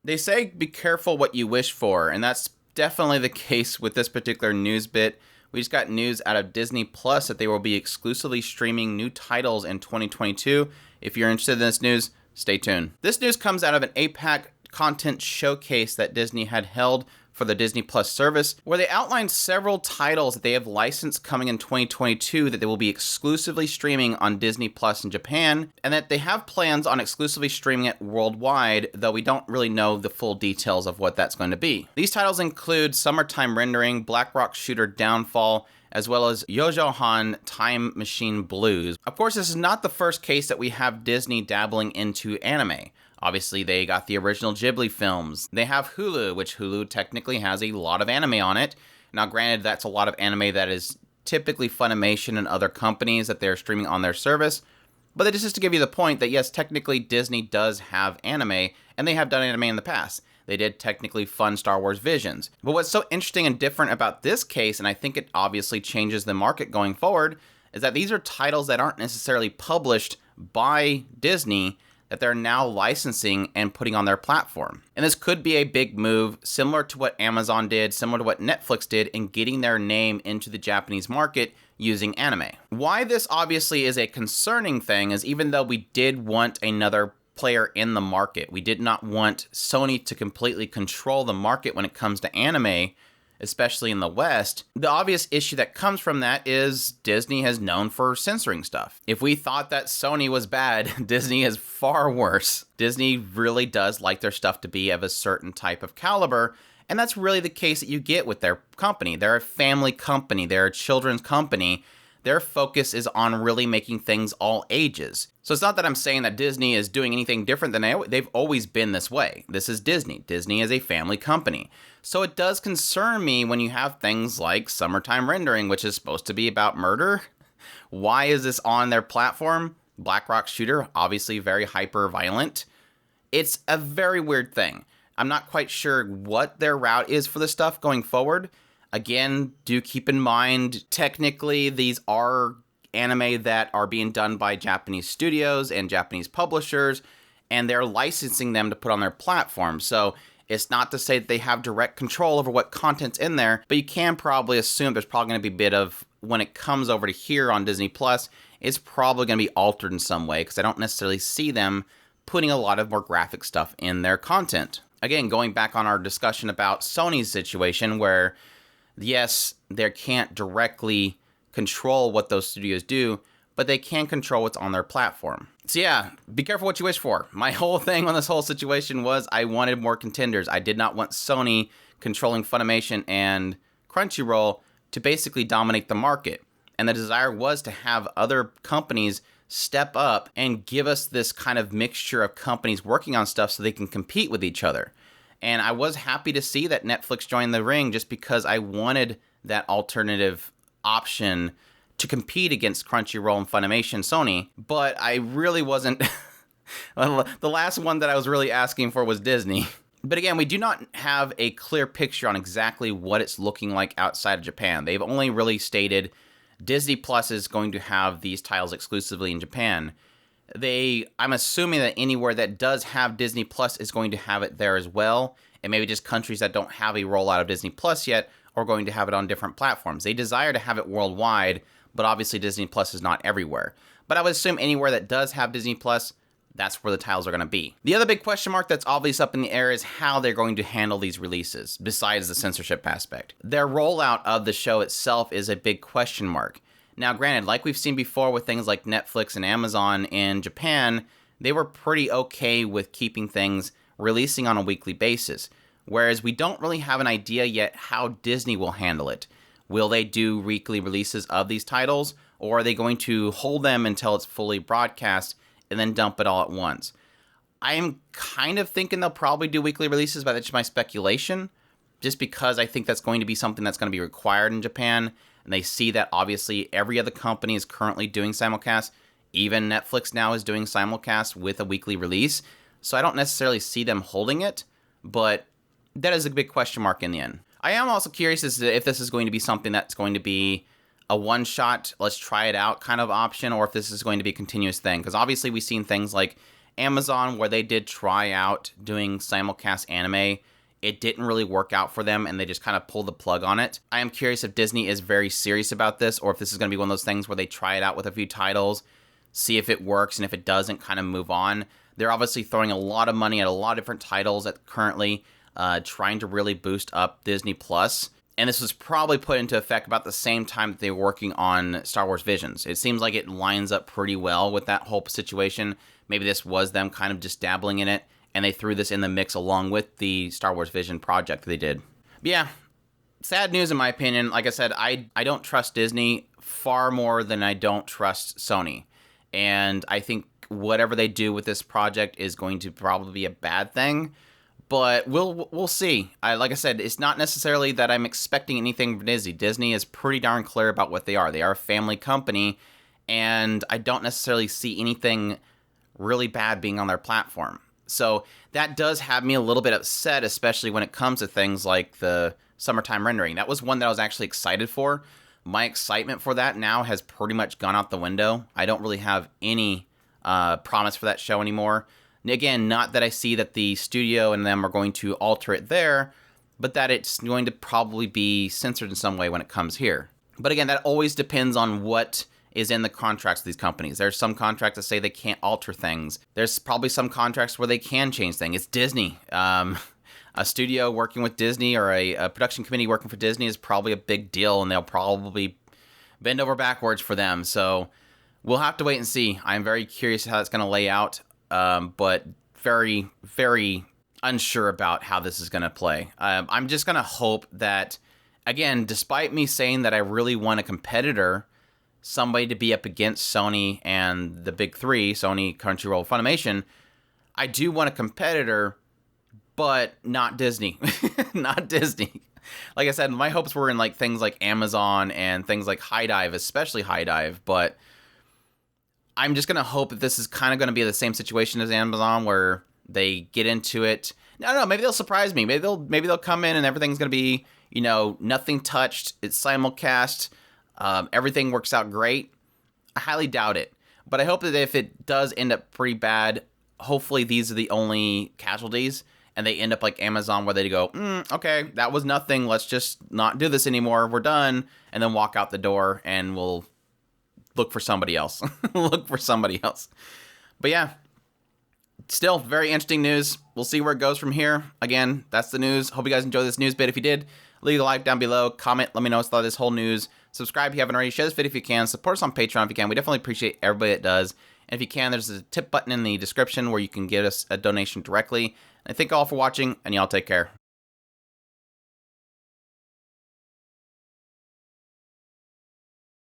They say be careful what you wish for, and that's definitely the case with this particular news bit. We just got news out of Disney Plus that they will be exclusively streaming new titles in 2022. If you're interested in this news, stay tuned. This news comes out of an APAC content showcase that Disney had held for the Disney Plus service, where they outlined several titles that they have licensed coming in 2022 that they will be exclusively streaming on Disney Plus in Japan, and that they have plans on exclusively streaming it worldwide, though we don't really know the full details of what that's going to be. These titles include Summertime Rendering, Black Rock Shooter Downfall, as well as Yojohan Time Machine Blues. Of course, this is not the first case that we have Disney dabbling into anime. Obviously, they got the original Ghibli films. They have Hulu, which Hulu technically has a lot of anime on it. Now, granted, that's a lot of anime that is typically Funimation and other companies that they're streaming on their service. But that is just to give you the point that, yes, technically Disney does have anime, and they have done anime in the past. They did technically fund Star Wars Visions. But what's so interesting and different about this case, and I think it obviously changes the market going forward, is that these are titles that aren't necessarily published by Disney, that they're now licensing and putting on their platform. And this could be a big move, similar to what Amazon did, similar to what Netflix did in getting their name into the Japanese market using anime. Why this obviously is a concerning thing is, even though we did want another player in the market, we did not want Sony to completely control the market when it comes to anime, especially in the West. The obvious issue that comes from that is Disney is known for censoring stuff. If we thought that Sony was bad, Disney is far worse. Disney really does like their stuff to be of a certain type of caliber, and that's really the case that you get with their company. They're a family company, they're a children's company. Their focus is on really making things all ages. So it's not that I'm saying that Disney is doing anything different than they've always been this way. This is Disney. Disney is a family company. So it does concern me when you have things like Summertime Rendering, which is supposed to be about murder. Why is this on their platform? Black Rock Shooter, obviously very hyper violent. It's a very weird thing. I'm not quite sure what their route is for this stuff going forward. Again, do keep in mind, technically, these are anime that are being done by Japanese studios and Japanese publishers, and they're licensing them to put on their platform. So it's not to say that they have direct control over what content's in there, but you can probably assume there's probably going to be a bit of, when it comes over to here on Disney Plus, it's probably going to be altered in some way, because I don't necessarily see them putting a lot of more graphic stuff in their content. Again, going back on our discussion about Sony's situation, where yes, they can't directly control what those studios do, but they can control what's on their platform. So yeah, be careful what you wish for. My whole thing on this whole situation was I wanted more contenders. I did not want Sony controlling Funimation and Crunchyroll to basically dominate the market. And the desire was to have other companies step up and give us this kind of mixture of companies working on stuff so they can compete with each other. And I was happy to see that Netflix joined the ring, just because I wanted that alternative option to compete against Crunchyroll and Funimation, Sony. But I really wasn't... The last one that I was really asking for was Disney. But again, we do not have a clear picture on exactly what it's looking like outside of Japan. They've only really stated Disney Plus is going to have these titles exclusively in Japan. I'm assuming that anywhere that does have Disney Plus is going to have it there as well, and maybe just countries that don't have a rollout of Disney Plus yet are going to have it on different platforms. They desire to have it worldwide, but obviously Disney Plus is not everywhere. But I would assume anywhere that does have Disney Plus, that's where the titles are going to be. The other big question mark that's obviously up in the air is how they're going to handle these releases, besides the censorship aspect. Their rollout of the show itself is a big question mark. Now, granted, like we've seen before with things like Netflix and Amazon in Japan, they were pretty okay with keeping things releasing on a weekly basis, whereas we don't really have an idea yet how Disney will handle it. Will they do weekly releases of these titles, or are they going to hold them until it's fully broadcast and then dump it all at once? I'm kind of thinking they'll probably do weekly releases, but that's just my speculation, just because I think that's going to be something that's going to be required in Japan. And they see that obviously every other company is currently doing simulcast. Even Netflix now is doing simulcast with a weekly release. So I don't necessarily see them holding it, but that is a big question mark in the end. I am also curious as to if this is going to be something that's going to be a one-shot, let's try it out kind of option, or if this is going to be a continuous thing. Because obviously we've seen things like Amazon, where they did try out doing simulcast anime, it didn't really work out for them, and they just kind of pulled the plug on it. I am curious if Disney is very serious about this, or if this is going to be one of those things where they try it out with a few titles, see if it works, and if it doesn't, kind of move on. They're obviously throwing a lot of money at a lot of different titles at currently, trying to really boost up Disney Plus. And this was probably put into effect about the same time that they were working on Star Wars Visions. It seems like it lines up pretty well with that whole situation. Maybe this was them kind of just dabbling in it, and they threw this in the mix along with the Star Wars Vision project that they did. But yeah, sad news in my opinion. Like I said, I don't trust Disney far more than I don't trust Sony. And I think whatever they do with this project is going to probably be a bad thing. But we'll see. Like I said, it's not necessarily that I'm expecting anything from Disney. Disney is pretty darn clear about what they are. They are a family company, and I don't necessarily see anything really bad being on their platform. So that does have me a little bit upset, especially when it comes to things like the summertime rendering. That was one that I was actually excited for. My excitement for that now has pretty much gone out the window. I don't really have any promise for that show anymore. Again, not that I see that the studio and them are going to alter it there, but that it's going to probably be censored in some way when it comes here. But again, that always depends on what is in the contracts of these companies. There's some contracts that say they can't alter things. There's probably some contracts where they can change things. It's Disney. A studio working with Disney or a production committee working for Disney is probably a big deal, and they'll probably bend over backwards for them. So we'll have to wait and see. I'm very curious how it's going to lay out. But very, very unsure about how this is going to play. I'm just going to hope that, again, despite me saying that I really want a competitor, somebody to be up against Sony and the big three, Sony, Crunchyroll, Funimation, I do want a competitor, but not Disney. Not Disney. Like I said, my hopes were in like things like Amazon and things like High Dive, especially High Dive, but I'm just going to hope that this is kind of going to be the same situation as Amazon, where they get into it. I don't know, maybe they'll surprise me. Maybe they'll come in and everything's going to be, nothing touched. It's simulcast. Everything works out great. I highly doubt it. But I hope that if it does end up pretty bad, hopefully these are the only casualties, and they end up like Amazon, where they go, okay, that was nothing. Let's just not do this anymore. We're done. And then walk out the door, and we'll look for somebody else. Look for somebody else. But yeah, still very interesting news. We'll see where it goes from here. Again, that's the news. Hope you guys enjoyed this news bit. If you did, leave a like down below. Comment. Let me know what you thought of this whole news. Subscribe if you haven't already. Share this video if you can. Support us on Patreon if you can. We definitely appreciate everybody that does. And if you can, there's a tip button in the description where you can give us a donation directly. And I thank you all for watching, and y'all take care.